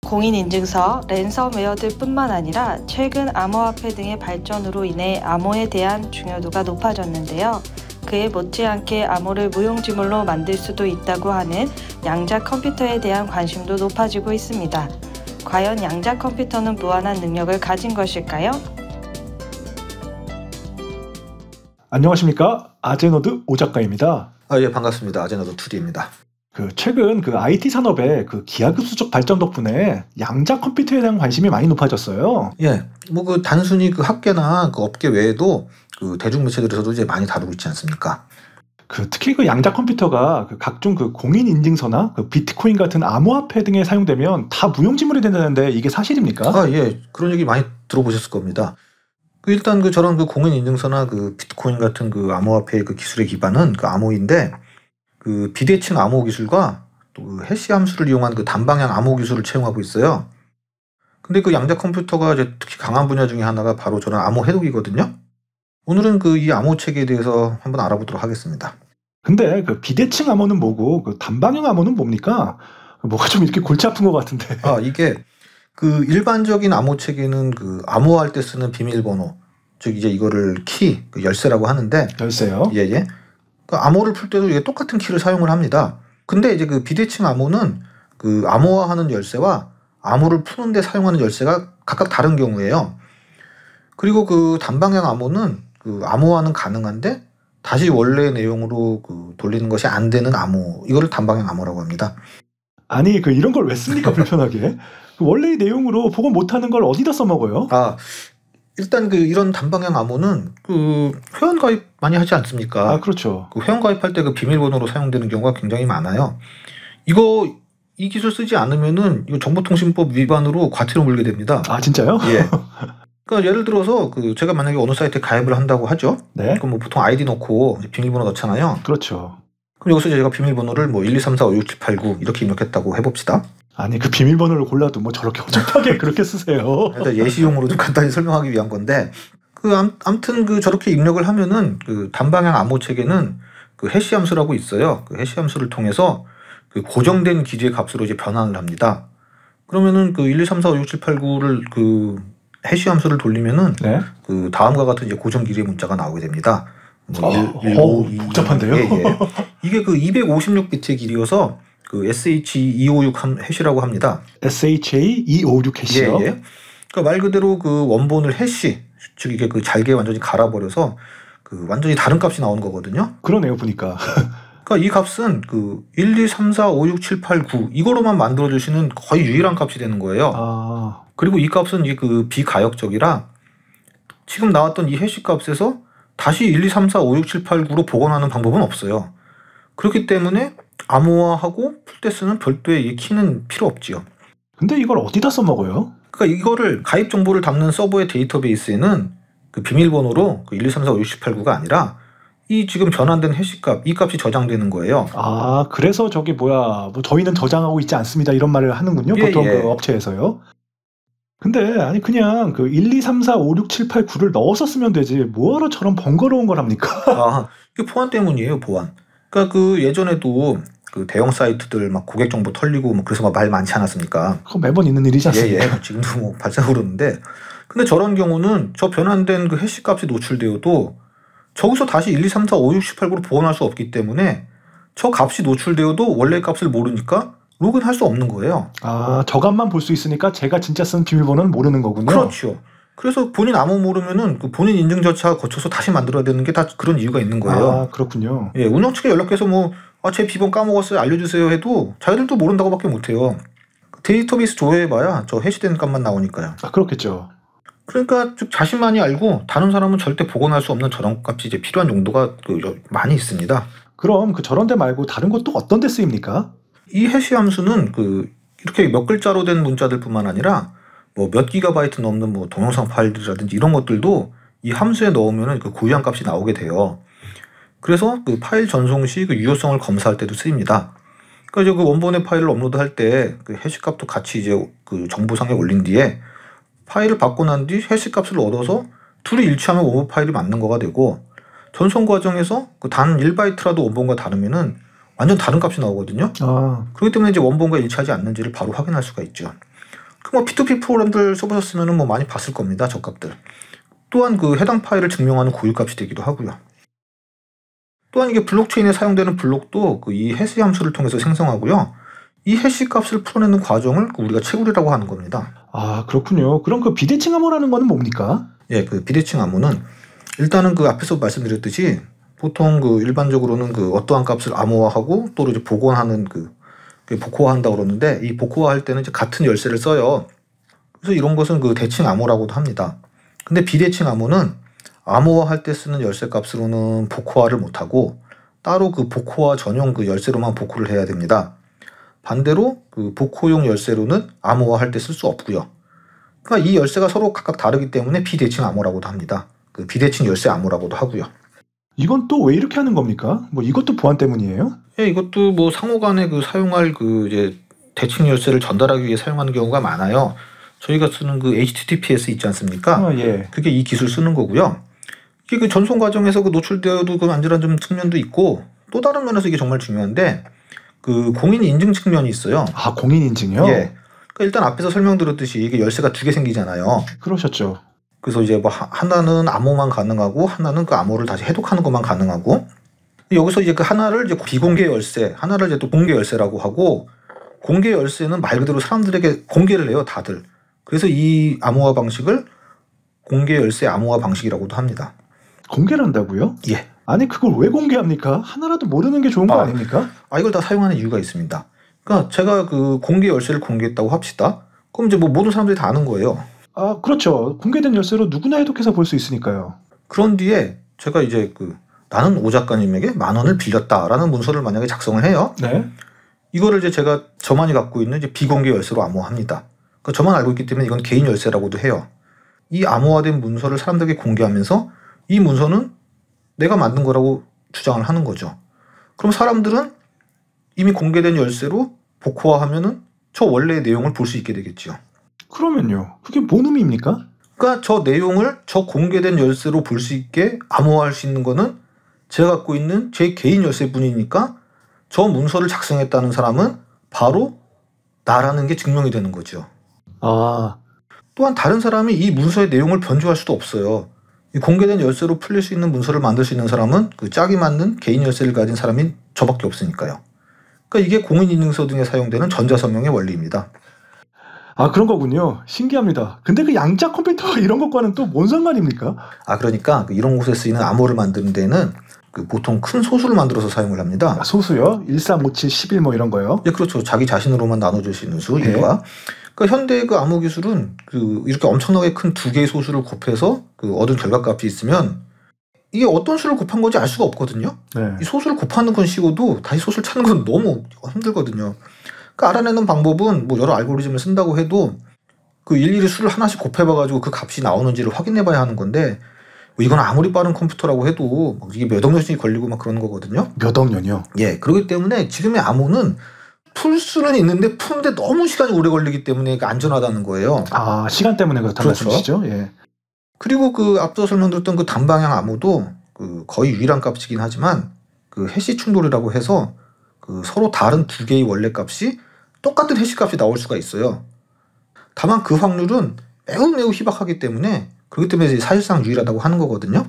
공인인증서, 랜섬웨어들 뿐만 아니라 최근 암호화폐 등의 발전으로 인해 암호에 대한 중요도가 높아졌는데요. 그에 못지않게 암호를 무용지물로 만들 수도 있다고 하는 양자 컴퓨터에 대한 관심도 높아지고 있습니다. 과연 양자 컴퓨터는 무한한 능력을 가진 것일까요? 안녕하십니까? 아제노드 오 작가입니다. 예, 반갑습니다. 아제노드 2D입니다. 최근 IT 산업의 기하급수적 발전 덕분에 양자 컴퓨터에 대한 관심이 많이 높아졌어요. 예, 단순히 학계나 업계 외에도 대중매체들에서도 이제 많이 다루고 있지 않습니까? 특히 양자 컴퓨터가 각종 공인 인증서나 비트코인 같은 암호화폐 등에 사용되면 다 무용지물이 된다는데 이게 사실입니까? 예, 그런 얘기 많이 들어보셨을 겁니다. 일단 저런 공인 인증서나 비트코인 같은 암호화폐의 기술의 기반은 암호인데 비대칭 암호 기술과 또 해시 함수를 이용한 단방향 암호 기술을 채용하고 있어요. 근데 양자 컴퓨터가 이제 특히 강한 분야 중에 하나가 바로 저런 암호 해독이거든요. 오늘은 이 암호 체계에 대해서 한번 알아보도록 하겠습니다. 근데 비대칭 암호는 뭐고 단방향 암호는 뭡니까? 뭐가 좀 이렇게 골치 아픈 것 같은데. 이게 일반적인 암호 체계는 암호할 때 쓰는 비밀번호, 즉 이제 이거를 키, 열쇠라고 하는데. 열쇠요? 예. 암호를 풀 때도 이게 똑같은 키를 사용을 합니다. 근데 이제 비대칭 암호는 암호화하는 열쇠와 암호를 푸는데 사용하는 열쇠가 각각 다른 경우예요. 그리고 단방향 암호는 암호화는 가능한데 다시 원래의 내용으로 돌리는 것이 안 되는 암호, 이거를 단방향 암호라고 합니다. 아니 이런 걸 왜 씁니까? 불편하게. 원래의 내용으로 복원 못하는 걸 어디다 써먹어요? 일단 이런 단방향 암호는 회원 가입 많이 하지 않습니까? 그렇죠. 회원 가입할 때 비밀번호로 사용되는 경우가 굉장히 많아요. 이 기술 쓰지 않으면은 이거 정보통신법 위반으로 과태료 물게 됩니다. 진짜요? 예. 예를 들어서 제가 만약에 어느 사이트에 가입을 한다고 하죠. 네. 그럼 보통 아이디 넣고 비밀번호 넣잖아요. 그렇죠. 그럼 여기서 제가 비밀번호를 1, 2, 3, 4, 5, 6, 7, 8, 9 이렇게 입력했다고 해봅시다. 아니 비밀번호를 골라도 저렇게 어정쩡하게 그렇게 쓰세요. 예시용으로 좀 간단히 설명하기 위한 건데 아무튼 저렇게 입력을 하면은 단방향 암호 체계는 해시 함수라고 있어요. 해시 함수를 통해서 고정된 기지의 값으로 이제 변환을 합니다. 그러면은 1, 2, 3, 4, 5, 6, 7, 8, 9를 해시 함수를 돌리면은 네? 다음과 같은 이제 고정 길이의 문자가 나오게 됩니다. 복잡한데요? 예. 이게 256비트의 길이여서 SHA-256 해시라고 합니다. SHA-256 해시요? 예. 말 그대로 원본을 해시, 즉 이게 잘게 완전히 갈아버려서 완전히 다른 값이 나오는 거거든요. 그러네요, 보니까. 이 값은 1, 2, 3, 4, 5, 6, 7, 8, 9 이거로만 만들어주시는 거의 유일한 값이 되는 거예요. 그리고 이 값은 비가역적이라 지금 나왔던 이 해시 값에서 다시 1, 2, 3, 4, 5, 6, 7, 8, 9로 복원하는 방법은 없어요. 그렇기 때문에 암호화하고 풀 때 쓰는 별도의 이 키는 필요 없지요. 근데 이걸 어디다 써먹어요? 이거를 가입 정보를 담는 서버의 데이터베이스에는 비밀번호로 1, 2, 3, 4, 5, 6, 7, 8, 9가 아니라 이 지금 변환된 해시값, 이 값이 저장되는 거예요. 그래서 저희는 저장하고 있지 않습니다 이런 말을 하는군요. 보통 업체에서요. 근데 그냥 1, 2, 3, 4, 5, 6, 7, 8, 9를 넣어서 쓰면 되지 뭐하러 저런 번거로운 걸 합니까? 이게 보안 때문이에요, 보안. 예전에도 대형 사이트들 고객 정보 털리고 그래서 말 많지 않았습니까? 그거 매번 있는 일이지 않습니까? 예. 지금도 발생하는데 근데 저런 경우는 저 변환된 해시 값이 노출되어도 저기서 다시 1, 2, 3, 4, 5, 6, 7, 8, 9로 복원할 수 없기 때문에 저 값이 노출되어도 원래 값을 모르니까 로그인할 수 없는 거예요. 저 값만 볼 수 있으니까 제가 진짜 쓴 비밀번호는 모르는 거군요. 그렇죠. 그래서 본인 암호 모르면은 본인 인증 절차 거쳐서 다시 만들어야 되는 게 다 그런 이유가 있는 거예요. 그렇군요. 예, 운영 측에 연락해서 제 비번 까먹었어요, 알려주세요 해도 자기들도 모른다고밖에 못해요. 데이터베이스 조회해봐야 저 해시된 값만 나오니까요. 그렇겠죠. 그러니까 즉 자신만이 알고 다른 사람은 절대 복원할 수 없는 저런 값이 이제 필요한 용도가 많이 있습니다. 그럼 저런 데 말고 다른 것도 어떤 데 쓰입니까? 이 해시 함수는 이렇게 몇 글자로 된 문자들뿐만 아니라 몇 기가바이트 넘는 동영상 파일들이라든지 이런 것들도 이 함수에 넣으면은 고유한 값이 나오게 돼요. 그래서 파일 전송 시 유효성을 검사할 때도 쓰입니다. 그러니까 이제 원본의 파일을 업로드할 때 해시 값도 같이 이제 정보상에 올린 뒤에 파일을 받고 난 뒤 해시 값을 얻어서 둘이 일치하면 원본 파일이 맞는 거가 되고 전송 과정에서 단 1바이트라도 원본과 다르면은 완전 다른 값이 나오거든요. 그렇기 때문에 이제 원본과 일치하지 않는지를 바로 확인할 수가 있죠. 뭐 P2P 프로그램들 써보셨으면 뭐 많이 봤을 겁니다. 저 값들. 또한 그 해당 파일을 증명하는 고유값이 되기도 하고요. 또한 이게 블록체인에 사용되는 블록도 그 이 해시 함수를 통해서 생성하고요. 이 해시 값을 풀어내는 과정을 우리가 채굴이라고 하는 겁니다. 아, 그렇군요. 그럼 그 비대칭 암호라는 거는 뭡니까? 예, 그 비대칭 암호는 일단은 그 앞에서 말씀드렸듯이 보통 그 일반적으로는 그 어떠한 값을 암호화하고 또 이제 복원하는 그 복호화한다고 그러는데 이 복호화할 때는 이제 같은 열쇠를 써요. 그래서 이런 것은 그 대칭 암호라고도 합니다. 근데 비대칭 암호는 암호화할 때 쓰는 열쇠 값으로는 복호화를 못하고 따로 그 복호화 전용 그 열쇠로만 복호를 해야 됩니다. 반대로 그 복호용 열쇠로는 암호화할 때 쓸 수 없고요. 그러니까 이 열쇠가 서로 각각 다르기 때문에 비대칭 암호라고도 합니다. 그 비대칭 열쇠 암호라고도 하고요. 이건 또 왜 이렇게 하는 겁니까? 뭐 이것도 보안 때문이에요? 예, 이것도 뭐 상호간에 그 사용할 그 이제 대칭 열쇠를 전달하기 위해 사용하는 경우가 많아요. 저희가 쓰는 그 HTTPS 있지 않습니까? 예. 그게 이 기술 쓰는 거고요. 이게 그 전송 과정에서 그 노출되어도 그 안전한 좀 측면도 있고 또 다른 면에서 이게 정말 중요한데 그 공인 인증 측면이 있어요. 아, 공인 인증이요? 예. 그러니까 일단 앞에서 설명드렸듯이 이게 열쇠가 2개 생기잖아요. 그러셨죠. 그래서 이제 뭐 하나는 암호만 가능하고 하나는 그 암호를 다시 해독하는 것만 가능하고 여기서 이제 그 하나를 이제 비공개 열쇠, 하나를 이제 또 공개 열쇠라고 하고 공개 열쇠는 말 그대로 사람들에게 공개를 해요, 다들. 그래서 이 암호화 방식을 공개 열쇠 암호화 방식이라고도 합니다. 공개를 한다고요? 예. 아니 그걸 왜 공개합니까? 하나라도 모르는 게 좋은 거 아닙니까? 이걸 다 사용하는 이유가 있습니다. 그러니까 제가 그 공개 열쇠를 공개했다고 합시다. 그럼 이제 뭐 모든 사람들이 다 아는 거예요. 아, 그렇죠. 공개된 열쇠로 누구나 해독해서 볼 수 있으니까요. 그런 뒤에 제가 이제 그 나는 오 작가님에게 10,000원을 빌렸다라는 문서를 만약에 작성을 해요. 네. 이거를 이제 제가 저만이 갖고 있는 이제 비공개 열쇠로 암호화합니다. 그러니까 저만 알고 있기 때문에 이건 개인 열쇠라고도 해요. 이 암호화된 문서를 사람들에게 공개하면서 이 문서는 내가 만든 거라고 주장을 하는 거죠. 그럼 사람들은 이미 공개된 열쇠로 복호화하면은 저 원래의 내용을 볼 수 있게 되겠죠. 그러면요. 그게 뭔 의미입니까? 그러니까 저 내용을 저 공개된 열쇠로 볼 수 있게 암호화할 수 있는 거는 제가 갖고 있는 제 개인 열쇠뿐이니까 저 문서를 작성했다는 사람은 바로 나라는 게 증명이 되는 거죠. 아, 또한 다른 사람이 이 문서의 내용을 변조할 수도 없어요. 이 공개된 열쇠로 풀릴 수 있는 문서를 만들 수 있는 사람은 그 짝이 맞는 개인 열쇠를 가진 사람인 저밖에 없으니까요. 그러니까 이게 공인인증서 등에 사용되는 전자서명의 원리입니다. 아, 그런 거군요. 신기합니다. 근데 그 양자 컴퓨터 이런 것과는 또 뭔 상관입니까? 그러니까 이런 곳에 쓰이는 암호를 만드는 데는 그 보통 큰 소수를 만들어서 사용을 합니다. 아, 소수요? 1357, 11 뭐 이런 거요? 예, 그렇죠. 자기 자신으로만 나눠줄 수 있는 수, 일과. 그러니까 현대의 그 암호 기술은 그 이렇게 엄청나게 큰 두 개의 소수를 곱해서 그 얻은 결과값이 있으면 이게 어떤 수를 곱한 건지 알 수가 없거든요. 네. 이 소수를 곱하는 건 쉬워도 다시 소수를 찾는 건 너무 힘들거든요. 그러니까 알아내는 방법은 뭐 여러 알고리즘을 쓴다고 해도 그 일일이 수를 하나씩 곱해봐가지고 그 값이 나오는지를 확인해봐야 하는 건데 뭐 이건 아무리 빠른 컴퓨터라고 해도 이게 몇 억 년씩 걸리고 막 그러는 거거든요. 몇 억 년이요? 예, 그렇기 때문에 지금의 암호는 풀 수는 있는데 푸는데 너무 시간이 오래 걸리기 때문에 안전하다는 거예요. 아, 시간 때문에 그렇다는 그렇죠. 말씀이시죠? 예. 그리고 그 앞서 설명드렸던 그 단방향 암호도 그 거의 유일한 값이긴 하지만 그 해시 충돌이라고 해서 그 서로 다른 두 개의 원래 값이 똑같은 해시 값이 나올 수가 있어요. 다만 그 확률은 매우 희박하기 때문에 그렇기 때문에 사실상 유일하다고 하는 거거든요.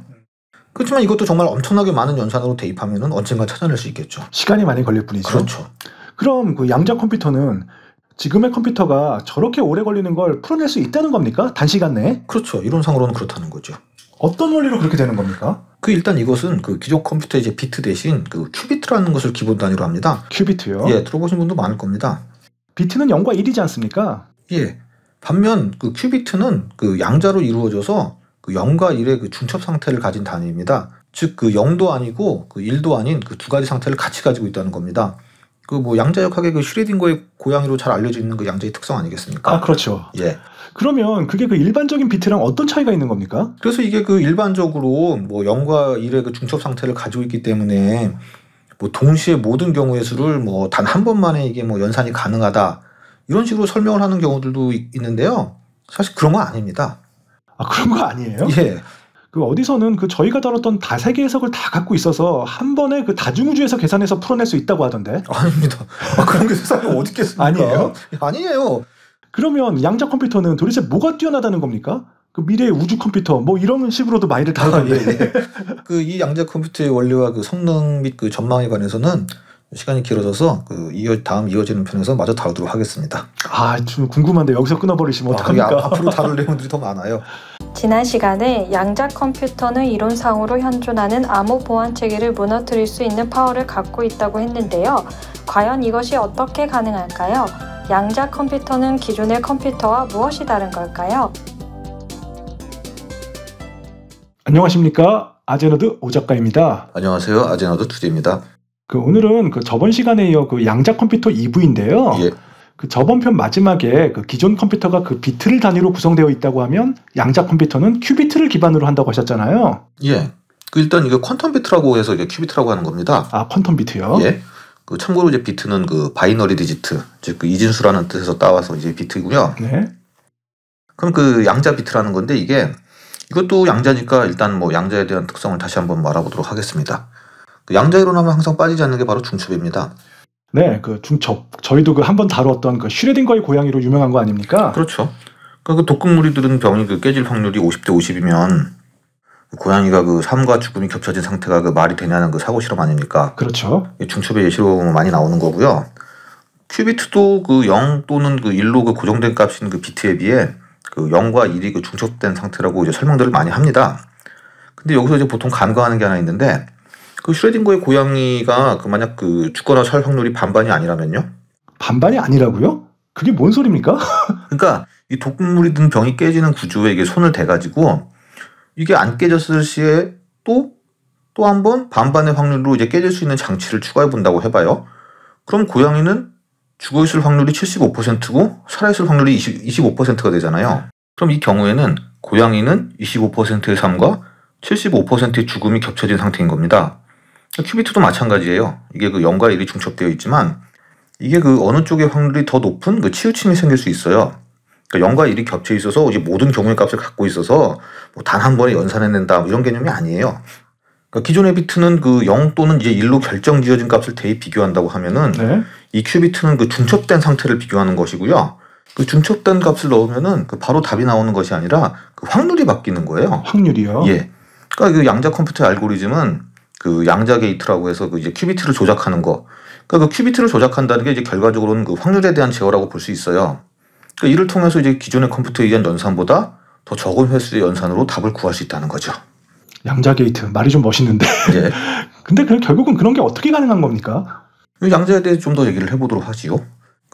그렇지만 이것도 정말 엄청나게 많은 연산으로 대입하면은 언젠가 찾아낼 수 있겠죠. 시간이 많이 걸릴 뿐이죠. 그렇죠. 그럼 그 양자 컴퓨터는 지금의 컴퓨터가 저렇게 오래 걸리는 걸 풀어낼 수 있다는 겁니까? 단시간 내에? 그렇죠. 이론상으로는 그렇다는 거죠. 어떤 원리로 그렇게 되는 겁니까? 그 일단 이것은 그 기존 컴퓨터의 이제 비트 대신 그 큐비트라는 것을 기본 단위로 합니다. 큐비트요? 예, 들어보신 분도 많을 겁니다. 비트는 0과 1이지 않습니까? 예. 반면 그 큐비트는 그 양자로 이루어져서 그 0과 1의 그 중첩 상태를 가진 단위입니다. 즉 그 0도 아니고 그 1도 아닌 그 두 가지 상태를 같이 가지고 있다는 겁니다. 그 뭐 양자역학의 그 슈레딩거의 고양이로 잘 알려져 있는 그 양자의 특성 아니겠습니까? 아, 그렇죠. 예. 그러면 그게 그 일반적인 비트랑 어떤 차이가 있는 겁니까? 그래서 이게 그 일반적으로 뭐 0과 1의 그 중첩 상태를 가지고 있기 때문에 뭐 동시에 모든 경우의 수를 뭐 단 한 번만에 이게 뭐 연산이 가능하다 이런 식으로 설명을 하는 경우들도 있는데요. 사실 그런 건 아닙니다. 아, 그런 거 아니에요? 예. 그 어디서는 그 저희가 다뤘던 다세계 해석을 다 갖고 있어서 한 번에 그 다중우주에서 계산해서 풀어낼 수 있다고 하던데. 아닙니다. 그런 게 세상에 어디 있겠습니까? 아니에요? 아니에요. 그러면 양자 컴퓨터는 도대체 뭐가 뛰어나다는 겁니까? 그 미래의 우주 컴퓨터 뭐 이런 식으로도 많이들 다루던데. 그 이 양자 컴퓨터의 원리와 그 성능 및 그 전망에 관해서는 시간이 길어져서 다음 이어지는 편에서 마저 다루도록 하겠습니다. 좀 궁금한데 여기서 끊어버리시면 어떡합니까? 앞으로 다룰 내용들이 더 많아요. 지난 시간에 양자 컴퓨터는 이론상으로 현존하는 암호 보안 체계를 무너뜨릴 수 있는 파워를 갖고 있다고 했는데요. 과연 이것이 어떻게 가능할까요? 양자 컴퓨터는 기존의 컴퓨터와 무엇이 다른 걸까요? 안녕하십니까? 아제너드 오 작가입니다. 안녕하세요. 아제너드 투디입니다. 오늘은 저번 시간에 이어 양자 컴퓨터 2부인데요. 예. 저번 편 마지막에 기존 컴퓨터가 비트를 단위로 구성되어 있다고 하면 양자 컴퓨터는 큐비트를 기반으로 한다고 하셨잖아요. 예. 일단 이게 퀀텀 비트라고 해서 이게 큐비트라고 하는 겁니다. 퀀텀 비트요? 예. 참고로 이제 비트는 바이너리 디지트, 즉 이진수라는 뜻에서 따와서 이제 비트고요. 네. 그럼 양자 비트라는 건데 이것도 양자니까 일단 양자에 대한 특성을 다시 한번 말해보도록 하겠습니다. 양자 이론하면 항상 빠지지 않는 게 바로 중첩입니다. 네, 중첩. 저희도 한번 다루었던 슈레딩거의 고양이로 유명한 거 아닙니까? 그렇죠. 독극물이 들은 병이 깨질 확률이 50대 50이면 고양이가 삶과 죽음이 겹쳐진 상태가 말이 되냐는 사고 실험 아닙니까? 그렇죠. 중첩의 예시로 많이 나오는 거고요. 큐비트도 0 또는 1로 고정된 값인 비트에 비해 0과 1이 중첩된 상태라고 이제 설명들을 많이 합니다. 근데 여기서 이제 보통 간과하는 게 하나 있는데 슈레딩거의 고양이가 만약 죽거나 살 확률이 반반이 아니라면요? 반반이 아니라고요? 그게 뭔 소리입니까? 그러니까 이 독극물이 든 병이 깨지는 구조에 이게 손을 대가지고 이게 안 깨졌을 시에 또 한 번 반반의 확률로 이제 깨질 수 있는 장치를 추가해 본다고 해봐요. 그럼 고양이는 죽어있을 확률이 75%고 살아있을 확률이 25%가 되잖아요. 그럼 이 경우에는 고양이는 25%의 삶과 75%의 죽음이 겹쳐진 상태인 겁니다. 큐비트도 마찬가지예요. 이게 0과 1이 중첩되어 있지만 이게 어느 쪽의 확률이 더 높은 치우침이 생길 수 있어요. 0과 1이 겹쳐 있어서 이제 모든 경우의 값을 갖고 있어서 단 한 번에 연산해낸다 이런 개념이 아니에요. 기존의 비트는 0 또는 이제 1로 결정지어진 값을 대입 비교한다고 하면은 네. 이 큐비트는 중첩된 상태를 비교하는 것이고요. 중첩된 값을 넣으면은 바로 답이 나오는 것이 아니라 확률이 바뀌는 거예요. 확률이요? 예. 그러니까 양자 컴퓨터의 알고리즘은 양자 게이트라고 해서 이제 큐비트를 조작하는 거. 그러니까 큐비트를 조작한다는 게 이제 결과적으로는 확률에 대한 제어라고 볼 수 있어요. 그러니까 이를 통해서 이제 기존의 컴퓨터에 의한 연산보다 더 적은 횟수의 연산으로 답을 구할 수 있다는 거죠. 양자 게이트 말이 좀 멋있는데. 예. 근데 결국은 그런 게 어떻게 가능한 겁니까? 양자에 대해 좀 더 얘기를 해보도록 하지요.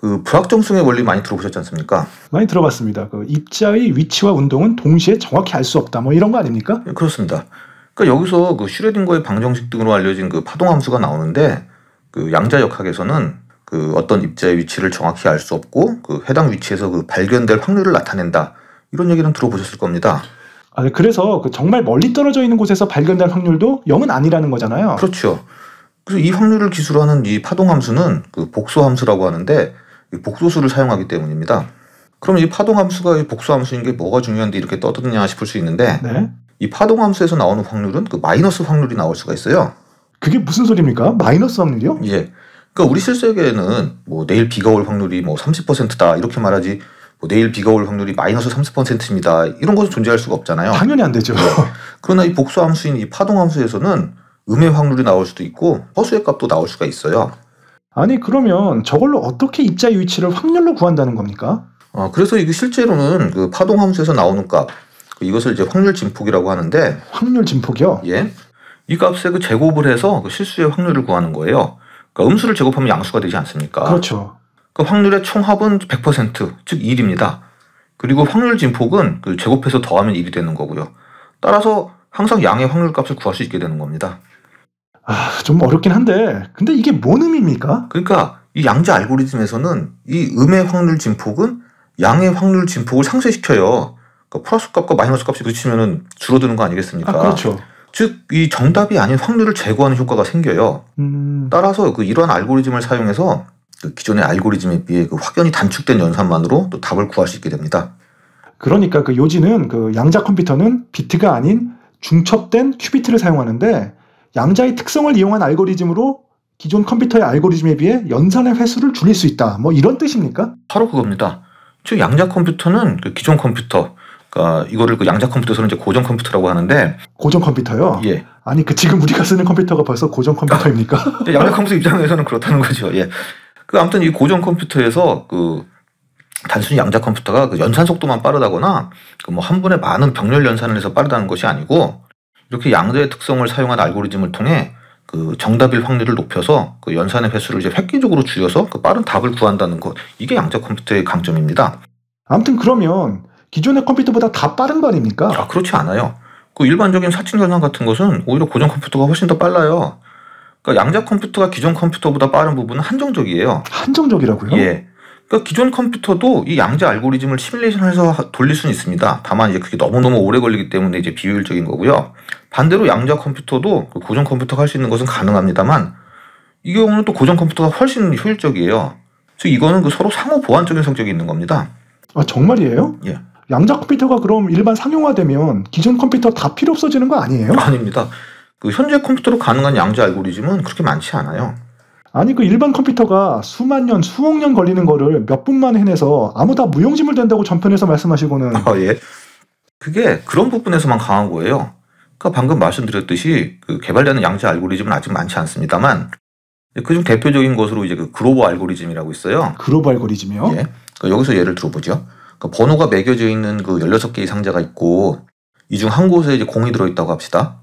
불확정성의 원리 많이 들어보셨지 않습니까? 많이 들어봤습니다. 입자의 위치와 운동은 동시에 정확히 알 수 없다. 이런 거 아닙니까? 예, 그렇습니다. 그러니까 여기서 슈레딩거의 방정식 등으로 알려진 파동함수가 나오는데 양자역학에서는 어떤 입자의 위치를 정확히 알 수 없고 해당 위치에서 발견될 확률을 나타낸다. 이런 얘기는 들어보셨을 겁니다. 네. 그래서 정말 멀리 떨어져 있는 곳에서 발견될 확률도 0은 아니라는 거잖아요. 그렇죠. 그래서 이 확률을 기술로 하는 이 파동함수는 복소함수라고 하는데 복소수를 사용하기 때문입니다. 그럼 이 파동함수가 복소함수인 게 뭐가 중요한데 이렇게 떠드냐 싶을 수 있는데 네. 이 파동함수에서 나오는 확률은 마이너스 확률이 나올 수가 있어요. 그게 무슨 소리입니까? 마이너스 확률이요? 예. 그러니까 우리 실생에는 내일 비가 올 확률이 30%다 이렇게 말하지 내일 비가 올 확률이 마이너스 30%입니다. 이런 것은 존재할 수가 없잖아요. 당연히 안 되죠. 그러나 이 복소함수인 이 파동함수에서는 음의 확률이 나올 수도 있고 허수의 값도 나올 수가 있어요. 아니 그러면 저걸로 어떻게 입자의 위치를 확률로 구한다는 겁니까? 그래서 이게 실제로는 파동함수에서 나오는 값 이것을 이제 확률 진폭이라고 하는데 확률 진폭이요? 예. 이 값에 제곱을 해서 실수의 확률을 구하는 거예요. 그러니까 음수를 제곱하면 양수가 되지 않습니까? 그렇죠. 확률의 총합은 100%, 즉 1입니다. 그리고 확률 진폭은 제곱해서 더하면 1이 되는 거고요. 따라서 항상 양의 확률 값을 구할 수 있게 되는 겁니다. 좀 어렵긴 한데 근데 이게 뭔 의미입니까? 그러니까 이 양자 알고리즘에서는 이 음의 확률 진폭은 양의 확률 진폭을 상쇄시켜요. 그러니까 플러스 값과 마이너스 값이 부딪히면 줄어드는 거 아니겠습니까? 그렇죠. 즉 이 정답이 아닌 확률을 제거하는 효과가 생겨요. 따라서 이러한 알고리즘을 사용해서 기존의 알고리즘에 비해 확연히 단축된 연산만으로 또 답을 구할 수 있게 됩니다. 그러니까 요지는 양자 컴퓨터는 비트가 아닌 중첩된 큐비트를 사용하는데 양자의 특성을 이용한 알고리즘으로 기존 컴퓨터의 알고리즘에 비해 연산의 횟수를 줄일 수 있다. 이런 뜻입니까? 바로 그겁니다. 즉 양자 컴퓨터는 그 기존 컴퓨터, 그러니까 이거를 그 양자 컴퓨터에서는 이제 고전 컴퓨터라고 하는데. 고전 컴퓨터요? 예. 아니 그 지금 우리가 쓰는 컴퓨터가 벌써 고전 컴퓨터입니까? 양자 컴퓨터 입장에서는 그렇다는 거죠. 예. 그 아무튼 이 고전 컴퓨터에서 그 단순히 양자 컴퓨터가 그 연산 속도만 빠르다거나 그 뭐 한 번에 많은 병렬 연산을 해서 빠르다는 것이 아니고 이렇게 양자의 특성을 사용한 알고리즘을 통해 그 정답일 확률을 높여서 그 연산의 횟수를 이제 획기적으로 줄여서 그 빠른 답을 구한다는 것, 이게 양자 컴퓨터의 강점입니다. 아무튼 그러면 기존의 컴퓨터보다 다 빠른 거 아닙니까? 아, 그렇지 않아요. 그 일반적인 사칭 전산 같은 것은 오히려 고전 컴퓨터가 훨씬 더 빨라요. 그러니까 양자 컴퓨터가 기존 컴퓨터보다 빠른 부분은 한정적이에요. 한정적이라고요? 예. 그러니까 기존 컴퓨터도 이 양자 알고리즘을 시뮬레이션해서 돌릴 수는 있습니다. 다만 이제 그게 너무너무 오래 걸리기 때문에 이제 비효율적인 거고요. 반대로 양자 컴퓨터도 그 고전 컴퓨터가 할 수 있는 것은 가능합니다만 이 경우는 또 고전 컴퓨터가 훨씬 효율적이에요. 즉 이거는 그 서로 상호 보완적인 성격이 있는 겁니다. 아 정말이에요? 예. 양자 컴퓨터가 그럼 일반 상용화되면 기존 컴퓨터 다 필요 없어지는 거 아니에요? 아닙니다. 그 현재 컴퓨터로 가능한 양자 알고리즘은 그렇게 많지 않아요. 아니 그 일반 컴퓨터가 수만 년, 수억 년 걸리는 거를 몇 분만 해내서 아무 다 무용지물 된다고 전편에서 말씀하시고는. 예. 그게 그런 부분에서만 강한 거예요. 그러니까 방금 말씀드렸듯이 그 개발되는 양자 알고리즘은 아직 많지 않습니다만 그중 대표적인 것으로 이제 그 그로버 알고리즘이라고 있어요. 그로버 알고리즘이요? 예. 그러니까 여기서 예를 들어보죠. 그러니까 번호가 매겨져 있는 그 16개의 상자가 있고 이 중 한 곳에 이제 공이 들어있다고 합시다.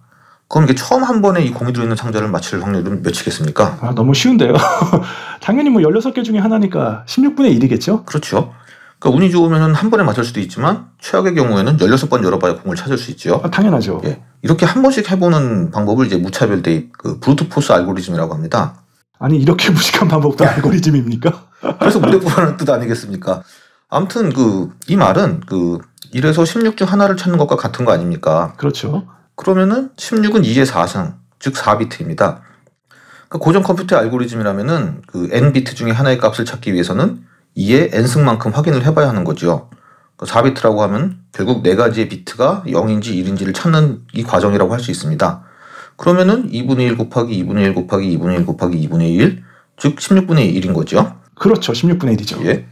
그럼 이게 처음 한 번에 이 공이 들어있는 상자를 맞출 확률은 몇이겠습니까? 아, 너무 쉬운데요. 당연히 뭐 16개 중에 하나니까 16분의 1이겠죠? 그렇죠. 그러니까 운이 좋으면 한 번에 맞출 수도 있지만 최악의 경우에는 16번 열어봐야 공을 찾을 수 있죠. 아, 당연하죠. 예. 이렇게 한 번씩 해보는 방법을 이제 무차별 대입, 그 브루트 포스 알고리즘이라고 합니다. 아니 이렇게 무식한 방법도 알고리즘입니까? 그래서 무대포라는 뜻 아니겠습니까? 아무튼 이 말은 1에서 16 중 하나를 찾는 것과 같은 거 아닙니까? 그렇죠. 그러면은 16은 2의 4승, 즉 4비트입니다. 그러니까 고전 컴퓨터의 알고리즘이라면은 그 n 비트 중에 하나의 값을 찾기 위해서는 2의 n승만큼 확인을 해봐야 하는 거죠. 4비트라고 하면 결국 4가지의 비트가 0인지 1인지를 찾는 이 과정이라고 할 수 있습니다. 그러면은 2분의 1 곱하기 2분의 1 곱하기 2분의 1 곱하기 2분의 1, 즉 16분의 1인 거죠. 그렇죠. 16분의 1이죠. 예.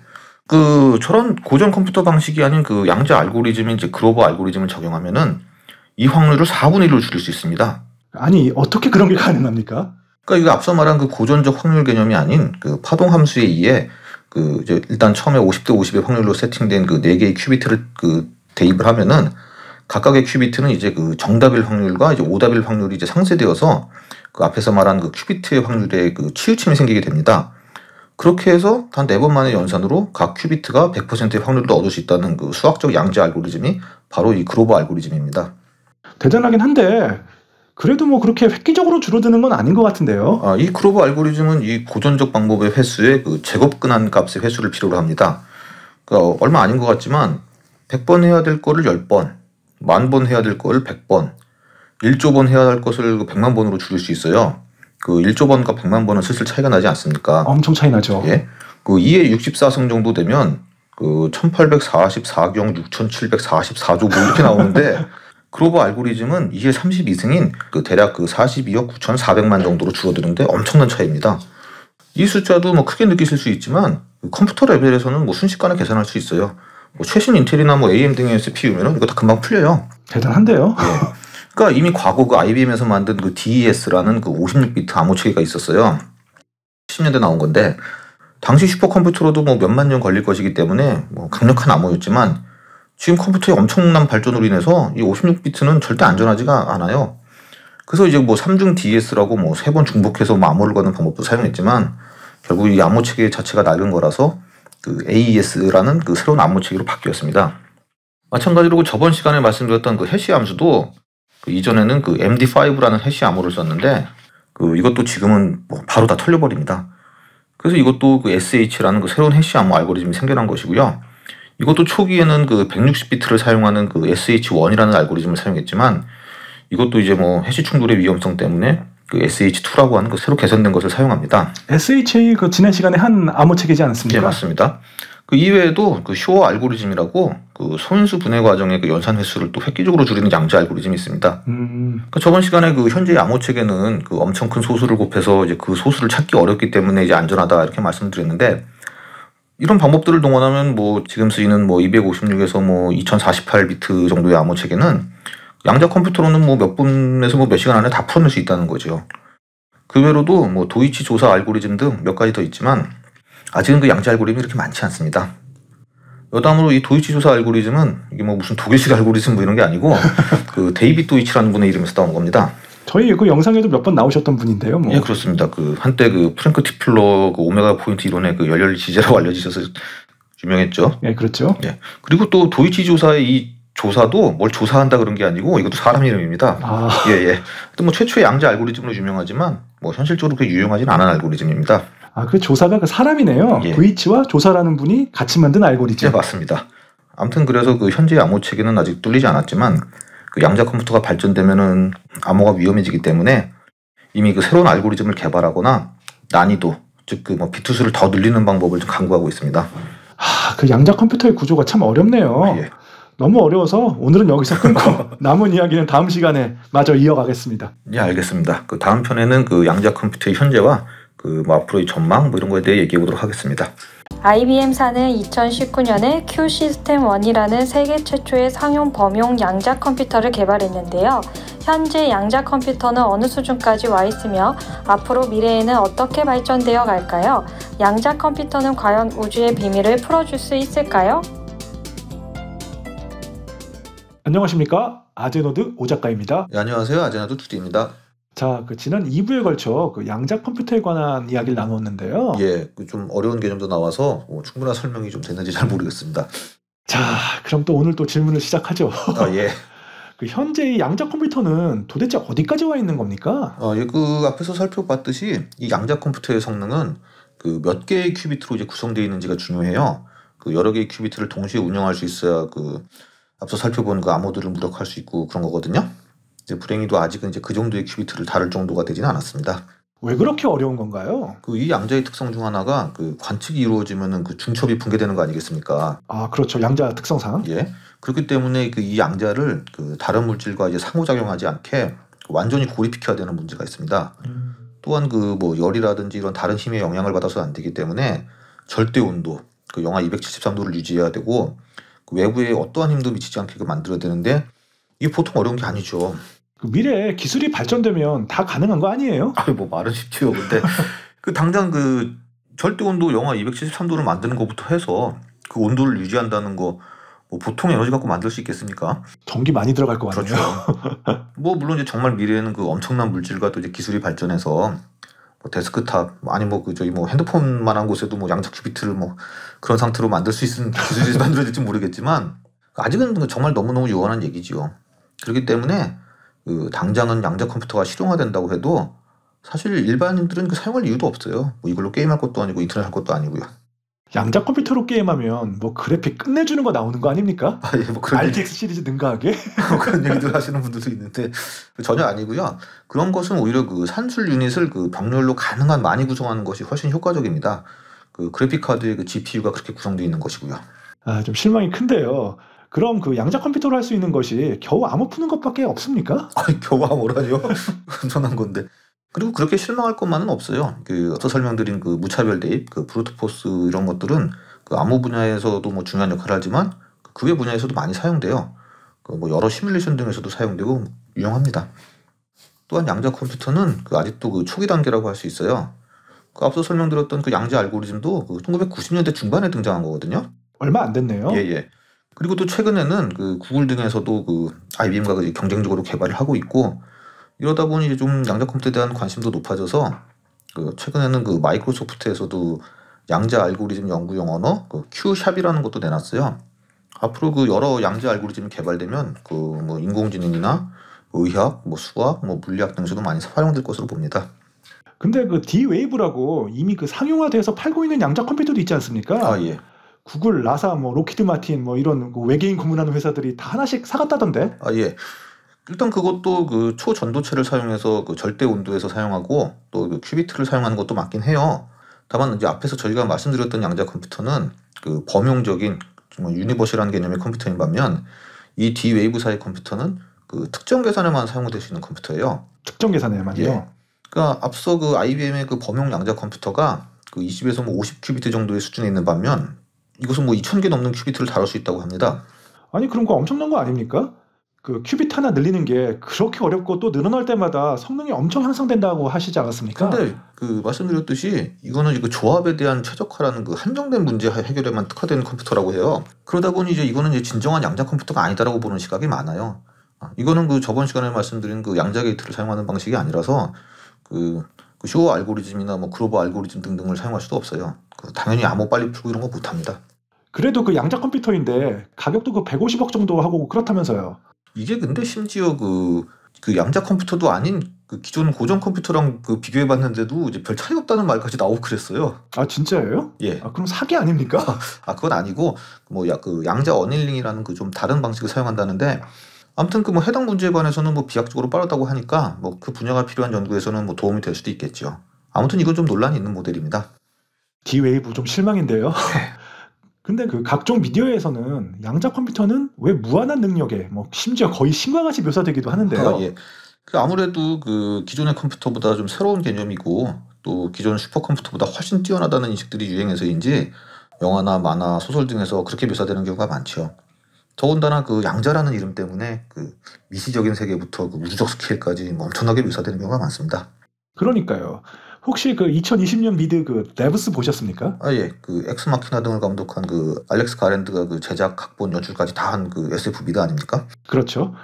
저런 고전 컴퓨터 방식이 아닌 그 양자 알고리즘인 이제 그로버 알고리즘을 적용하면은 이 확률을 4분의 1로 줄일 수 있습니다. 아니 어떻게 그런 게 가능합니까? 그러니까 이거 앞서 말한 그 고전적 확률 개념이 아닌 그 파동 함수에 의해 이제 일단 처음에 50대 50의 확률로 세팅된 그 4개의 큐비트를 대입을 하면은 각각의 큐비트는 이제 그 정답일 확률과 이제 오답일 확률이 이제 상쇄되어서 그 앞에서 말한 그 큐비트의 확률에 그 치우침이 생기게 됩니다. 그렇게 해서 단 4번 만의 연산으로 각 큐비트가 100%의 확률을 얻을 수 있다는 그 수학적 양자 알고리즘이 바로 이 그로버 알고리즘입니다. 대단하긴 한데 그래도 뭐 그렇게 획기적으로 줄어드는 건 아닌 것 같은데요. 이 그로버 알고리즘은 이 고전적 방법의 횟수에 그 제곱근한 값의 횟수를 필요로 합니다. 그러니까 얼마 아닌 것 같지만 100번 해야 될 거를 10번, 10,000번 해야 될 거를 100번, 1조 번 해야 할 것을 100만 번으로 줄일 수 있어요. 1조 번과 100만 번은 슬슬 차이가 나지 않습니까? 엄청 차이 나죠. 예. 2의 64승 정도 되면 1844경 6744조 뭐 이렇게 나오는데 그로버 알고리즘은 2의 32승인 대략 42억 9,400만 정도로 줄어드는데 엄청난 차이입니다. 이 숫자도 뭐 크게 느끼실 수 있지만 컴퓨터 레벨에서는 뭐 순식간에 계산할 수 있어요. 최신 인텔이나 뭐 AMD 등의 CPU면은 이거 다 금방 풀려요. 대단한데요. 예. 그러니까 이미 과거 IBM에서 만든 DES라는 56비트 암호 체계가 있었어요. 10년대 나온 건데 당시 슈퍼컴퓨터로도 뭐 몇만 년 걸릴 것이기 때문에 뭐 강력한 암호였지만 지금 컴퓨터의 엄청난 발전으로 인해서 이 56비트는 절대 안전하지가 않아요. 그래서 이제 뭐 3중 DS라고 뭐 3번 중복해서 뭐 암호를 거는 방법도 사용했지만 결국 이 암호 체계 자체가 낡은 거라서 AES라는 새로운 암호 체계로 바뀌었습니다. 마찬가지로 저번 시간에 말씀드렸던 해시 함수도 이전에는 MD5라는 해시 암호를 썼는데 이것도 지금은 뭐 바로 다 털려버립니다. 그래서 이것도 SH라는 새로운 해시 암호 알고리즘이 생겨난 것이고요. 이것도 초기에는 160비트를 사용하는 SH1이라는 알고리즘을 사용했지만 이것도 이제 뭐 해시 충돌의 위험성 때문에 SH2라고 하는 새로 개선된 것을 사용합니다. SHA 지난 시간에 한 암호 체계지 않습니까? 네, 맞습니다. 이외에도 쇼어 알고리즘이라고 소인수 분해 과정의 연산 횟수를 또 획기적으로 줄이는 양자 알고리즘이 있습니다. 저번 시간에 현재의 암호 체계는 엄청 큰 소수를 곱해서 이제 그 소수를 찾기 어렵기 때문에 이제 안전하다 이렇게 말씀드렸는데 이런 방법들을 동원하면 뭐 지금 쓰이는 뭐 256에서 뭐 2048비트 정도의 암호 체계는 양자 컴퓨터로는 뭐 몇 분에서 뭐 몇 시간 안에 다 풀어낼 수 있다는 거죠. 그 외로도 뭐 도이치 조사 알고리즘 등 몇 가지 더 있지만 아직은 그 양자 알고리즘이 이렇게 많지 않습니다. 여담으로 이 도이치 조사 알고리즘은 이게 뭐 무슨 독일식 알고리즘 뭐 이런 게 아니고 그 데이빗 도이치라는 분의 이름에서 따온 겁니다. 저희 그 영상에도 몇 번 나오셨던 분인데요. 뭐. 예, 그렇습니다. 그 한때 그 프랭크 티플러 그 오메가 포인트 이론의 그 열렬 지지라고 알려지셔서 유명했죠. 예, 그렇죠. 예. 그리고 또 도이치 조사의 이 조사도 뭘 조사한다 그런 게 아니고 이것도 사람 이름입니다. 아, 예, 예. 또 뭐 최초의 양자 알고리즘으로 유명하지만 뭐 현실적으로 그렇게 유용하진 않은 알고리즘입니다. 그 조사가 그 사람이네요. 예. 도이치와 조사라는 분이 같이 만든 알고리즘. 네, 맞습니다. 아무튼 그래서 그 현재 암호 체계는 아직 뚫리지 않았지만 그 양자 컴퓨터가 발전되면은 암호가 위험해지기 때문에 이미 그 새로운 알고리즘을 개발하거나 난이도, 즉 그 뭐 비트 수를 더 늘리는 방법을 좀 강구하고 있습니다. 그 양자 컴퓨터의 구조가 참 어렵네요. 예. 너무 어려워서 오늘은 여기서 끊고 남은 이야기는 다음 시간에 마저 이어가겠습니다. 예, 알겠습니다. 그 다음 편에는 그 양자 컴퓨터의 현재와 그 뭐 앞으로의 전망 뭐 이런 거에 대해 얘기해 보도록 하겠습니다. IBM사는 2019년에 Q 시스템 1이라는 세계 최초의 상용 범용 양자 컴퓨터를 개발했는데요. 현재 양자 컴퓨터는 어느 수준까지 와 있으며 앞으로 미래에는 어떻게 발전되어 갈까요? 양자 컴퓨터는 과연 우주의 비밀을 풀어줄 수 있을까요? 안녕하십니까? 아제노드 오 작가입니다. 네, 안녕하세요. 아제나도 투디입니다. 자, 그 지난 2부에 걸쳐 그 양자 컴퓨터에 관한 이야기를 나누었는데요. 예, 그 좀 어려운 개념도 나와서 충분한 설명이 좀 됐는지 잘 모르겠습니다. 자, 그럼 또 오늘 또 질문을 시작하죠. 아, 예. 그 현재 이 양자 컴퓨터는 도대체 어디까지 와 있는 겁니까? 예, 그 앞에서 살펴봤듯이 이 양자 컴퓨터의 성능은 그 몇 개의 큐비트로 이제 구성되어 있는지가 중요해요. 그 여러 개의 큐비트를 동시에 운영할 수 있어야 그 앞서 살펴본 그 암호들을 무력할 수 있고 그런 거거든요. 이제 불행히도 아직은 이제 그 정도의 큐비트를 다룰 정도가 되지는 않았습니다. 왜 그렇게 어려운 건가요? 그 이 양자의 특성 중 하나가 그 관측이 이루어지면은 그 중첩이 붕괴되는 거 아니겠습니까? 아, 그렇죠. 양자 특성상. 예. 그렇기 때문에 그 이 양자를 그 다른 물질과 이제 상호작용하지 않게 완전히 고립시켜야 되는 문제가 있습니다. 또한 그 뭐 열이라든지 이런 다른 힘의 영향을 받아서 안 되기 때문에 절대 온도, 그 영하 273도를 유지해야 되고 그 외부에 어떠한 힘도 미치지 않게 만들어야 되는데 이게 보통 어려운 게 아니죠. 그 미래에 기술이 발전되면 다 가능한 거 아니에요? 뭐 말은 쉽지요. 근데 그 당장 그 절대 온도 영하 273도를 만드는 것부터 해서 그 온도를 유지한다는 거 뭐 보통 에너지 갖고 만들 수 있겠습니까? 전기 많이 들어갈 것 같네요. 그렇죠. 뭐 물론 이제 정말 미래에는 그 엄청난 물질과 또 이제 기술이 발전해서 뭐 데스크탑 아니 뭐 그 저희 뭐 핸드폰만한 곳에도 뭐 양자 큐비트를 뭐 그런 상태로 만들 수 있는 기술이 만들어질지 모르겠지만 아직은 정말 너무너무 유한한 얘기지요. 그렇기 때문에 그 당장은 양자 컴퓨터가 실용화된다고 해도 사실 일반인들은 그 사용할 이유도 없어요. 뭐 이걸로 게임할 것도 아니고 인터넷 할 것도 아니고요. 양자 컴퓨터로 게임하면 뭐 그래픽 끝내주는 거 나오는 거 아닙니까? 아, 예, 뭐 그런 RTX 시리즈 능가하게? 그런 얘기들 하시는 분들도 있는데 전혀 아니고요. 그런 것은 오히려 그 산술 유닛을 그 병렬로 가능한 많이 구성하는 것이 훨씬 효과적입니다. 그 그래픽 카드의 그 GPU가 그렇게 구성되어 있는 것이고요. 아, 좀 실망이 큰데요. 그럼 그 양자 컴퓨터로 할 수 있는 것이 겨우 암호 푸는 것밖에 없습니까? 아니 겨우 뭐라뇨? 엄청난 건데. 그리고 그렇게 실망할 것만은 없어요. 그 앞서 설명드린 그 무차별 대입, 그 브루트포스 이런 것들은 그 암호 분야에서도 뭐 중요한 역할을 하지만 그 외 분야에서도 많이 사용돼요. 그 뭐 여러 시뮬레이션 등에서도 사용되고 유용합니다. 또한 양자 컴퓨터는 그 아직도 그 초기 단계라고 할 수 있어요. 그 앞서 설명드렸던 그 양자 알고리즘도 그 1990년대 중반에 등장한 거거든요. 얼마 안 됐네요. 예. 그리고 또 최근에는 그 구글 등에서도 그 IBM과 그 경쟁적으로 개발을 하고 있고 이러다 보니 이제 좀 양자 컴퓨터에 대한 관심도 높아져서 그 최근에는 그 마이크로소프트에서도 양자 알고리즘 연구용 언어 그 Q샵이라는 것도 내놨어요. 앞으로 그 여러 양자 알고리즘이 개발되면 그 뭐 인공지능이나 의학, 뭐 수학, 뭐 물리학 등에서도 많이 활용될 것으로 봅니다. 근데 그 D-Wave라고 이미 그 상용화돼서 팔고 있는 양자 컴퓨터도 있지 않습니까? 아, 예. 구글, 나사, 뭐 로키드 마틴 뭐 이런 그 외계인 고문하는 회사들이 다 하나씩 사갔다던데? 아, 예. 일단 그것도 그 초전도체를 사용해서 그 절대 온도에서 사용하고 또 그 큐비트를 사용하는 것도 맞긴 해요. 다만 이제 앞에서 저희가 말씀드렸던 양자 컴퓨터는 그 범용적인 정말 유니버셜한 개념의 컴퓨터인 반면 이 D-Wave사의 컴퓨터는 그 특정 계산에만 사용될 수 있는 컴퓨터예요. 특정 계산에만요. 예. 그러니까 앞서 그 IBM의 그 범용 양자 컴퓨터가 그 그 20에서 뭐 50큐비트 정도의 수준에 있는 반면 이것은 뭐 2000개 넘는 큐비트를 다룰 수 있다고 합니다. 아니 그런 거 엄청난 거 아닙니까? 그 큐비트 하나 늘리는 게 그렇게 어렵고 또 늘어날 때마다 성능이 엄청 향상된다고 하시지 않았습니까? 근데 그 말씀드렸듯이 이거는 이거 조합에 대한 최적화라는 그 한정된 문제 해결에만 특화된 컴퓨터라고 해요. 그러다 보니 이제 이거는 이제 진정한 양자 컴퓨터가 아니다라고 보는 시각이 많아요. 이거는 그 저번 시간에 말씀드린 그 양자 게이트를 사용하는 방식이 아니라서 그 쇼어 알고리즘이나 뭐 그로버 알고리즘 등등을 사용할 수도 없어요. 당연히 암호 빨리 풀고 이런 거 못합니다. 그래도 그 양자 컴퓨터인데 가격도 그 150억 정도 하고 그렇다면서요. 이게 근데 심지어 그 양자 컴퓨터도 아닌 그 기존 고전 컴퓨터랑 그 비교해봤는데도 이제 별 차이 없다는 말까지 나오고 그랬어요. 아 진짜예요? 예. 그럼 사기 아닙니까? 그건 아니고 뭐 그 양자 어닐링이라는 그 좀 다른 방식을 사용한다는데 아무튼 그 뭐 해당 문제에 관해서는 뭐 비약적으로 빠르다고 하니까 뭐 그 분야가 필요한 연구에서는 뭐 도움이 될 수도 있겠죠. 아무튼 이건 좀 논란이 있는 모델입니다. D-Wave 좀 실망인데요. 근데 그 각종 미디어에서는 양자 컴퓨터는 왜 무한한 능력에 뭐 심지어 거의 신과 같이 묘사되기도 하는데요. 예. 아무래도 그 기존의 컴퓨터보다 좀 새로운 개념이고 또 기존 슈퍼컴퓨터보다 훨씬 뛰어나다는 인식들이 유행해서인지 영화나 만화, 소설 등에서 그렇게 묘사되는 경우가 많죠. 더군다나 그 양자라는 이름 때문에 그 미시적인 세계부터 그 우주적 스케일까지 뭐 엄청나게 묘사되는 경우가 많습니다. 그러니까요. 혹시 그 2020년 미드 그 레브스 보셨습니까? 예. 그 엑스마키나 등을 감독한 그 알렉스 가랜드가 그 제작, 각본, 연출까지 다 한 그 SF 미드 아닙니까? 그렇죠.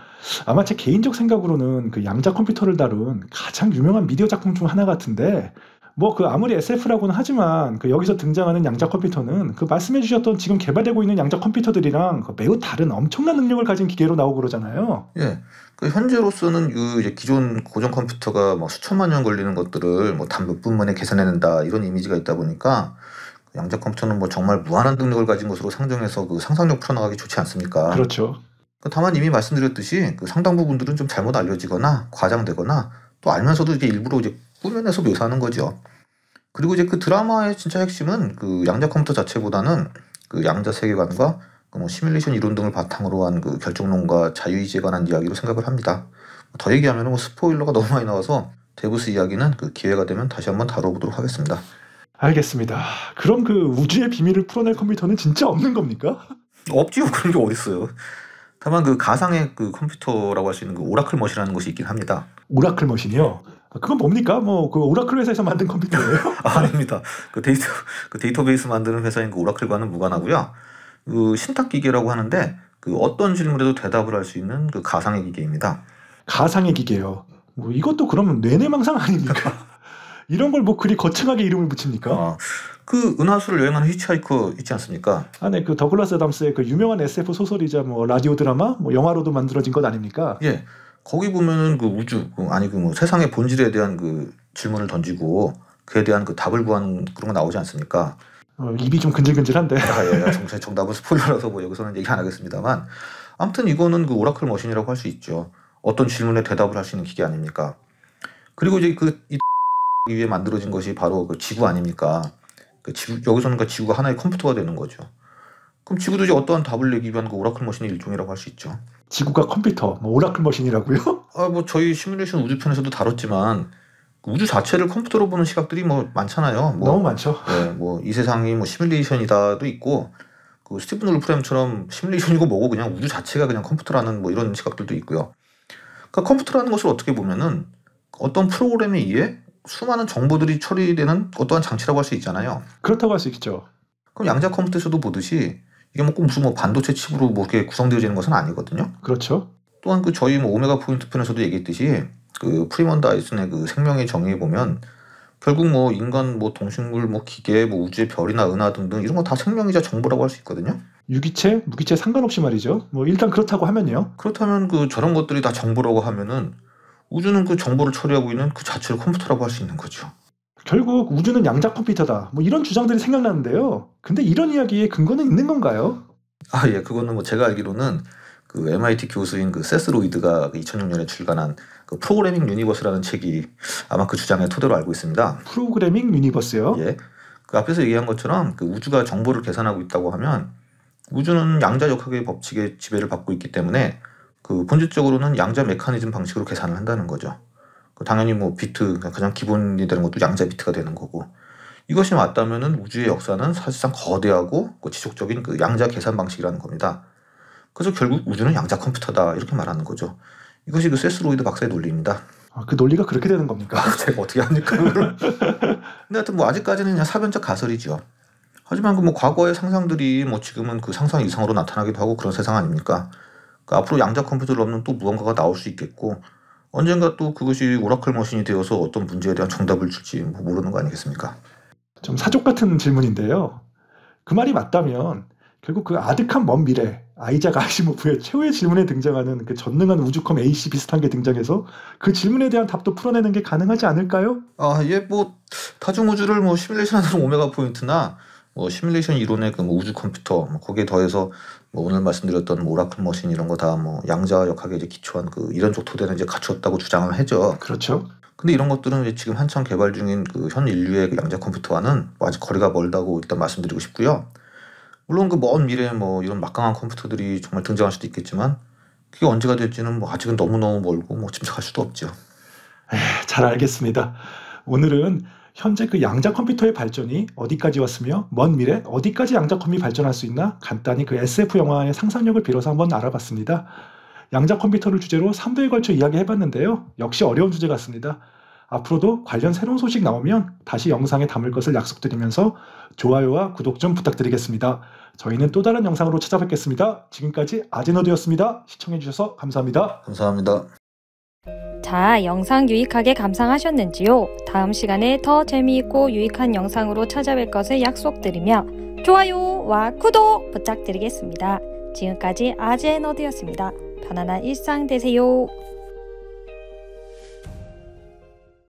아마 제 개인적 생각으로는 그 양자 컴퓨터를 다룬 가장 유명한 미디어 작품 중 하나 같은데 뭐 그 아무리 SF라고는 하지만 그 여기서 등장하는 양자 컴퓨터는 그 말씀해 주셨던 지금 개발되고 있는 양자 컴퓨터들이랑 그 매우 다른 엄청난 능력을 가진 기계로 나오고 그러잖아요. 예. 그 현재로서는 그 이제 기존 고전 컴퓨터가 뭐 수천만 년 걸리는 것들을 뭐 단 몇 분 만에 계산해낸다 이런 이미지가 있다 보니까 양자 컴퓨터는 뭐 정말 무한한 능력을 가진 것으로 상정해서 그 상상력 풀어나가기 좋지 않습니까? 그렇죠. 다만 이미 말씀드렸듯이 그 상당 부분들은 좀 잘못 알려지거나 과장되거나 또 알면서도 이게 일부러 이제 꾸며내서 묘사하는 거죠. 그리고 이제 그 드라마의 진짜 핵심은 그 양자 컴퓨터 자체보다는 그 양자 세계관과 그 뭐 시뮬레이션 이론 등을 바탕으로 한 그 결정론과 자유의지에 관한 이야기로 생각을 합니다. 더 얘기하면 뭐 스포일러가 너무 많이 나와서 데브스 이야기는 그 기회가 되면 다시 한번 다뤄보도록 하겠습니다. 알겠습니다. 그럼 그 우주의 비밀을 풀어낼 컴퓨터는 진짜 없는 겁니까? 없지요. 그런 게 어딨어요. 다만 그 가상의 그 컴퓨터라고 할 수 있는 그 오라클 머신이라는 것이 있긴 합니다. 오라클 머신이요? 그건 뭡니까? 뭐 그 오라클 회사에서 만든 컴퓨터예요? 아닙니다. 그 데이터베이스 만드는 회사인 그 오라클과는 무관하고요. 그 신탁 기계라고 하는데 그 어떤 질문에도 대답을 할 수 있는 그 가상의 기계입니다. 가상의 기계요. 뭐 이것도 그러면 뇌내망상 아닙니까? 이런 걸 뭐 그리 거창하게 이름을 붙입니까? 그 은하수를 여행하는 히치하이커 있지 않습니까? 네, 그 더글라스 애담스의 그 유명한 SF 소설이자 뭐 라디오 드라마, 뭐 영화로도 만들어진 것 아닙니까? 예, 거기 보면은 그 우주 아니 그 뭐 세상의 본질에 대한 그 질문을 던지고 그에 대한 그 답을 구하는 그런 거 나오지 않습니까? 입이 좀 근질근질한데. 예, 정답은 스포일러라서 뭐 여기서는 얘기 안 하겠습니다만 아무튼 이거는 그 오라클 머신이라고 할 수 있죠. 어떤 질문에 대답을 할 수 있는 기계 아닙니까? 그리고 이제 이 위에 만들어진 것이 바로 그 지구 아닙니까? 그 지구, 여기서는 그 지구가 하나의 컴퓨터가 되는 거죠. 그럼 지구도 이제 어떠한 답을 내기 위한 그 오라클 머신의 일종이라고 할 수 있죠. 지구가 컴퓨터, 뭐 오라클 머신이라고요? 뭐 저희 시뮬레이션 우주편에서도 다뤘지만 우주 자체를 컴퓨터로 보는 시각들이 뭐 많잖아요. 뭐, 너무 많죠. 네, 뭐 이 세상이 뭐 시뮬레이션이다도 있고 그 스티븐 울프램처럼 시뮬레이션이고 뭐고 그냥 우주 자체가 그냥 컴퓨터라는 뭐 이런 시각들도 있고요. 그러니까 컴퓨터라는 것을 어떻게 보면은 어떤 프로그램에 의해 수많은 정보들이 처리되는 어떠한 장치라고 할 수 있잖아요. 그렇다고 할 수 있죠. 그럼 양자 컴퓨터에서도 보듯이 이게 뭐 꼭 무슨 뭐 반도체 칩으로 뭐 이렇게 구성되어지는 것은 아니거든요. 그렇죠. 또한 그 저희 뭐 오메가 포인트 편에서도 얘기했듯이 그 프리먼 다이슨의 그 생명의 정의에 보면 결국 뭐 인간 뭐 동식물 뭐 기계 뭐 우주의 별이나 은하 등등 이런 거 다 생명이자 정보라고 할 수 있거든요. 유기체, 무기체 상관없이 말이죠. 뭐 일단 그렇다고 하면요. 그렇다면 그 저런 것들이 다 정보라고 하면은 우주는 그 정보를 처리하고 있는 그 자체를 컴퓨터라고 할 수 있는 거죠. 결국 우주는 양자 컴퓨터다. 뭐 이런 주장들이 생각나는데요. 근데 이런 이야기에 근거는 있는 건가요? 예, 그거는 뭐 제가 알기로는 그 MIT 교수인 그 세스 로이드가 2006년에 출간한 그 프로그래밍 유니버스라는 책이 아마 그 주장의 토대로 알고 있습니다. 프로그래밍 유니버스요? 예. 그 앞에서 얘기한 것처럼 그 우주가 정보를 계산하고 있다고 하면 우주는 양자역학의 법칙에 지배를 받고 있기 때문에 그 본질적으로는 양자 메커니즘 방식으로 계산을 한다는 거죠. 당연히 뭐 비트 가장 기본이 되는 것도 양자 비트가 되는 거고 이것이 맞다면은 우주의 역사는 사실상 거대하고 지속적인 그 양자 계산 방식이라는 겁니다. 그래서 결국 우주는 양자 컴퓨터다 이렇게 말하는 거죠. 이것이 그 세스 로이드 박사의 논리입니다. 그 논리가 그렇게 되는 겁니까? 제가 어떻게 합니까? 근데 하여튼 뭐 아직까지는 그냥 사변적 가설이죠. 하지만 그 뭐 과거의 상상들이 뭐 지금은 그 상상 이상으로 나타나기도 하고 그런 세상 아닙니까? 그러니까 앞으로 양자 컴퓨터를 넘는 또 무언가가 나올 수 있겠고 언젠가 또 그것이 오라클 머신이 되어서 어떤 문제에 대한 정답을 줄지 뭐 모르는 거 아니겠습니까? 좀 사족 같은 질문인데요. 그 말이 맞다면 결국 그 아득한 먼 미래 아이작 아시모프의 최후의 질문에 등장하는 그 전능한 우주컴 AC 비슷한 게 등장해서 그 질문에 대한 답도 풀어내는 게 가능하지 않을까요? 뭐 다중우주를 뭐 시뮬레이션하는 오메가 포인트나 뭐 시뮬레이션 이론의 그 뭐 우주 컴퓨터 거기에 더해서 뭐 오늘 말씀드렸던 뭐 오라클 머신 이런 거 다 뭐 양자 역학에 이제 기초한 그 이론적 토대는 이제 갖추었다고 주장을 하죠. 그렇죠. 근데 이런 것들은 지금 한창 개발 중인 그 현 인류의 그 양자 컴퓨터와는 아직 거리가 멀다고 일단 말씀드리고 싶고요. 물론 그 먼 미래에 뭐 이런 막강한 컴퓨터들이 정말 등장할 수도 있겠지만 그게 언제가 될지는 뭐 아직은 너무너무 멀고 뭐 짐작할 수도 없죠. 잘 알겠습니다. 오늘은 현재 그 양자 컴퓨터의 발전이 어디까지 왔으며 먼 미래 어디까지 양자 컴이 발전할 수 있나 간단히 그 SF 영화의 상상력을 빌어서 한번 알아봤습니다. 양자 컴퓨터를 주제로 3부에 걸쳐 이야기해봤는데요. 역시 어려운 주제 같습니다. 앞으로도 관련 새로운 소식 나오면 다시 영상에 담을 것을 약속드리면서 좋아요와 구독 좀 부탁드리겠습니다. 저희는 또 다른 영상으로 찾아뵙겠습니다. 지금까지 아제노드였습니다. 시청해주셔서 감사합니다. 감사합니다. 자, 영상 유익하게 감상하셨는지요? 다음 시간에 더 재미있고 유익한 영상으로 찾아뵐 것을 약속드리며 좋아요와 구독 부탁드리겠습니다. 지금까지 아제노드였습니다. 편안한 일상 되세요.